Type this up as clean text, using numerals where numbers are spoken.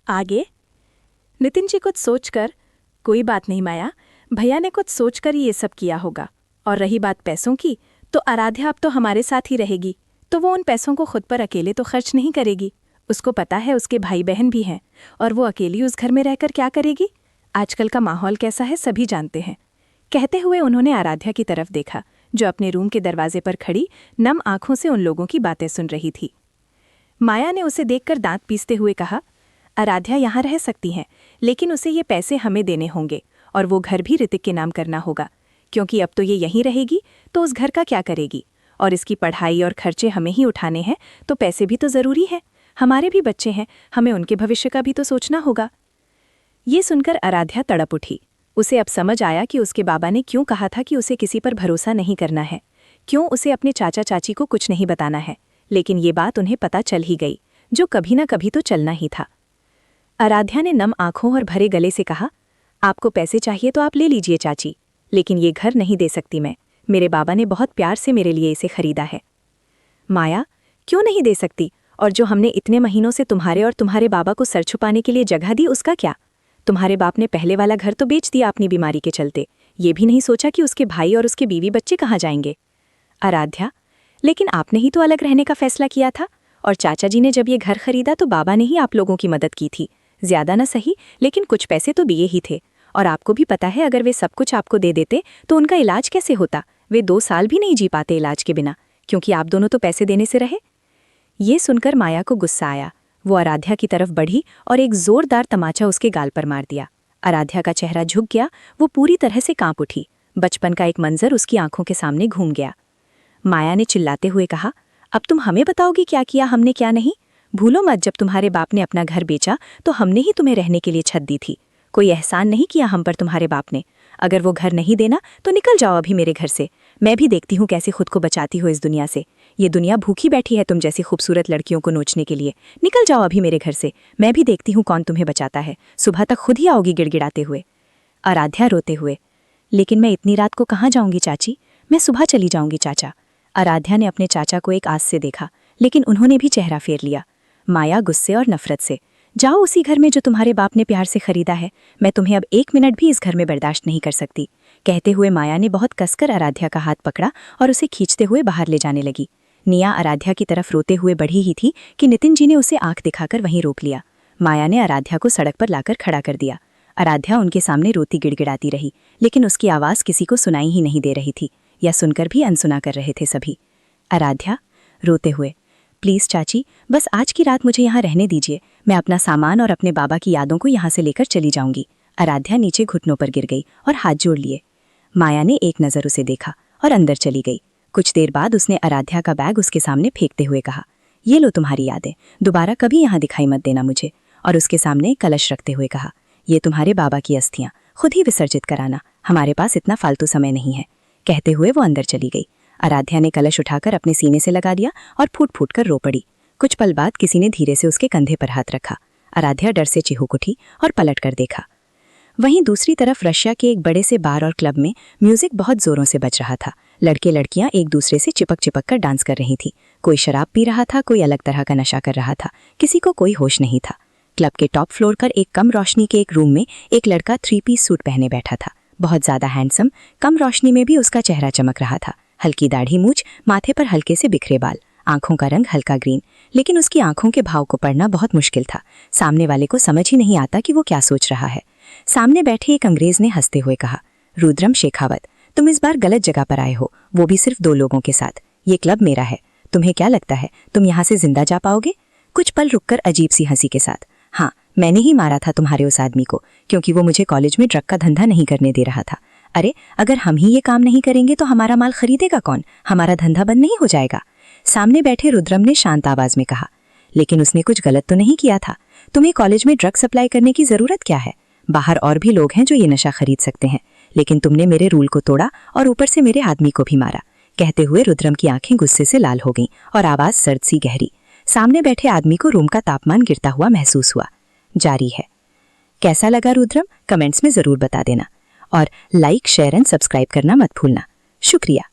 आगे? नितिन जी कुछ सोचकर, कोई बात नहीं माया, भैया ने कुछ सोचकर ही ये सब किया होगा। और रही बात पैसों की, तो आराध्या अब तो हमारे साथ ही रहेगी, तो वो उन पैसों को खुद पर अकेले तो खर्च नहीं करेगी। उसको पता है उसके भाई बहन भी हैं, और वो अकेली उस घर में रहकर क्या करेगी? आजकल का माहौल कैसा है सभी जानते हैं। कहते हुए उन्होंने आराध्या की तरफ देखा, जो अपने रूम के दरवाजे पर खड़ी नम आंखों से उन लोगों की बातें सुन रही थी। माया ने उसे देखकर दांत पीसते हुए कहा, आराध्या यहाँ रह सकती हैं, लेकिन उसे ये पैसे हमें देने होंगे, और वो घर भी ऋतिक के नाम करना होगा, क्योंकि अब तो ये यहीं रहेगी तो उस घर का क्या करेगी? और इसकी पढ़ाई और खर्चे हमें ही उठाने हैं, तो पैसे भी तो ज़रूरी है। हमारे भी बच्चे हैं, हमें उनके भविष्य का भी तो सोचना होगा। ये सुनकर आराध्या तड़प उठी। उसे अब समझ आया कि उसके बाबा ने क्यों कहा था कि उसे किसी पर भरोसा नहीं करना है, क्यों उसे अपने चाचा चाची को कुछ नहीं बताना है। लेकिन ये बात उन्हें पता चल ही गई, जो कभी ना कभी तो चलना ही था। आराध्या ने नम आंखों और भरे गले से कहा, आपको पैसे चाहिए तो आप ले लीजिए चाची, लेकिन ये घर नहीं दे सकती मैं। मेरे बाबा ने बहुत प्यार से मेरे लिए इसे खरीदा है। माया, क्यों नहीं दे सकती? और जो हमने इतने महीनों से तुम्हारे और तुम्हारे बाबा को सर छुपाने के लिए जगह दी, उसका क्या? तुम्हारे बाप ने पहले वाला घर तो बेच दिया अपनी बीमारी के चलते, ये भी नहीं सोचा कि उसके भाई और उसके बीवी बच्चे कहाँ जाएंगे। आराध्या, लेकिन आपने ही तो अलग रहने का फैसला किया था, और चाचा जी ने जब ये घर खरीदा तो बाबा ने ही आप लोगों की मदद की थी। ज्यादा ना सही, लेकिन कुछ पैसे तो दिए ही थे। और आपको भी पता है, अगर वे सब कुछ आपको दे देते तो उनका इलाज कैसे होता? वे 2 साल भी नहीं जी पाते इलाज के बिना, क्योंकि आप दोनों तो पैसे देने से रहे। ये सुनकर माया को गुस्सा आया। वो आराध्या की तरफ बढ़ी और एक जोरदार तमाचा उसके गाल पर मार दिया। आराध्या का चेहरा झुक गया, वो पूरी तरह से कांप उठी। बचपन का एक मंजर उसकी आंखों के सामने घूम गया। माया ने चिल्लाते हुए कहा, अब तुम हमें बताओगी क्या किया हमने क्या नहीं? भूलो मत, जब तुम्हारे बाप ने अपना घर बेचा तो हमने ही तुम्हें रहने के लिए छत दी थी। कोई एहसान नहीं किया हम पर तुम्हारे बाप ने। अगर वो घर नहीं देना तो निकल जाओ अभी मेरे घर से। मैं भी देखती हूँ कैसे खुद को बचाती हो इस दुनिया से। ये दुनिया भूखी बैठी है तुम जैसी खूबसूरत लड़कियों को नोचने के लिए। निकल जाओ अभी मेरे घर से, मैं भी देखती हूँ कौन तुम्हें बचाता है। सुबह तक खुद ही आओगी गिड़गिड़ाते हुए। आराध्या रोते हुए, लेकिन मैं इतनी रात को कहाँ जाऊँगी चाची? मैं सुबह चली जाऊँगी चाचा। आराध्या ने अपने चाचा को एक आस से देखा, लेकिन उन्होंने भी चेहरा फेर लिया। माया गुस्से और नफरत से, जाओ उसी घर में जो तुम्हारे बाप ने प्यार से खरीदा है। मैं तुम्हें अब 1 मिनट भी इस घर में बर्दाश्त नहीं कर सकती। कहते हुए माया ने बहुत कसकर आराध्या का हाथ पकड़ा और उसे खींचते हुए बाहर ले जाने लगी। निया आराध्या की तरफ रोते हुए बढ़ी ही थी कि नितिन जी ने उसे आंख दिखाकर वहीं रोक लिया। माया ने आराध्या को सड़क पर लाकर खड़ा कर दिया। आराध्या उनके सामने रोती गिड़गिड़ाती रही, लेकिन उसकी आवाज़ किसी को सुनाई ही नहीं दे रही थी, या सुनकर भी अनसुना कर रहे थे सभी। आराध्या रोते हुए, प्लीज़ चाची, बस आज की रात मुझे यहाँ रहने दीजिए। मैं अपना सामान और अपने बाबा की यादों को यहाँ से लेकर चली जाऊंगी। आराध्या नीचे घुटनों पर गिर गई और हाथ जोड़ लिए। माया ने एक नज़र उसे देखा और अंदर चली गई। कुछ देर बाद उसने आराध्या का बैग उसके सामने फेंकते हुए कहा, ये लो तुम्हारी यादें, दोबारा कभी यहाँ दिखाई मत देना मुझे। और उसके सामने कलश रखते हुए कहा, ये तुम्हारे बाबा की अस्थियाँ, खुद ही विसर्जित कराना, हमारे पास इतना फालतू समय नहीं है। कहते हुए वो अंदर चली गई। आराध्या ने कलश उठाकर अपने सीने से लगा दिया और फूट फूट कर रो पड़ी। कुछ पल बाद किसी ने धीरे से उसके कंधे पर हाथ रखा। आराध्या डर से चिहुक उठी और पलट कर देखा। वहीं दूसरी तरफ रशिया के एक बड़े से बार और क्लब में म्यूजिक बहुत जोरों से बज रहा था। लड़के लड़कियां एक दूसरे से चिपक चिपक कर डांस कर रही थी। कोई शराब पी रहा था, कोई अलग तरह का नशा कर रहा था, किसी को कोई होश नहीं था। क्लब के टॉप फ्लोर पर एक कम रोशनी के एक रूम में एक लड़का 3 पीस सूट पहने बैठा था। बहुत ज्यादा हैंडसम, कम रोशनी में भी उसका चेहरा चमक रहा था। हल्की दाढ़ी मूछ, माथे पर हल्के से बिखरे बाल, आंखों का रंग हल्का ग्रीन, लेकिन उसकी आंखों के भाव को पढ़ना बहुत मुश्किल था। सामने वाले को समझ ही नहीं आता कि वो क्या सोच रहा है। सामने बैठे एक अंग्रेज ने हंसते हुए कहा, रुद्रम शेखावत, तुम इस बार गलत जगह पर आए हो, वो भी सिर्फ 2 लोगों के साथ। ये क्लब मेरा है, तुम्हें क्या लगता है तुम यहाँ से जिंदा जा पाओगे? कुछ पल रुककर अजीब सी हंसी के साथ, हाँ, मैंने ही मारा था तुम्हारे उस आदमी को, क्योंकि वो मुझे कॉलेज में ड्रग का धंधा नहीं करने दे रहा था। अरे, अगर हम ही ये काम नहीं करेंगे तो हमारा माल खरीदेगा कौन? हमारा धंधा बंद नहीं हो जाएगा। सामने बैठे रुद्रम ने शांत आवाज में कहा, लेकिन उसने कुछ गलत तो नहीं किया था। तुम्हें कॉलेज में ड्रग सप्लाई करने की जरूरत क्या है? बाहर और भी लोग हैं जो ये नशा खरीद सकते हैं, लेकिन तुमने मेरे रूल को तोड़ा और ऊपर से मेरे आदमी को भी मारा। कहते हुए रुद्रम की आंखें गुस्से से लाल हो गईं और आवाज सर्द सी गहरी। सामने बैठे आदमी को रूम का तापमान गिरता हुआ महसूस हुआ। जारी है। कैसा लगा रुद्रम? कमेंट्स में जरूर बता देना और लाइक, शेयर एंड सब्सक्राइब करना मत भूलना। शुक्रिया।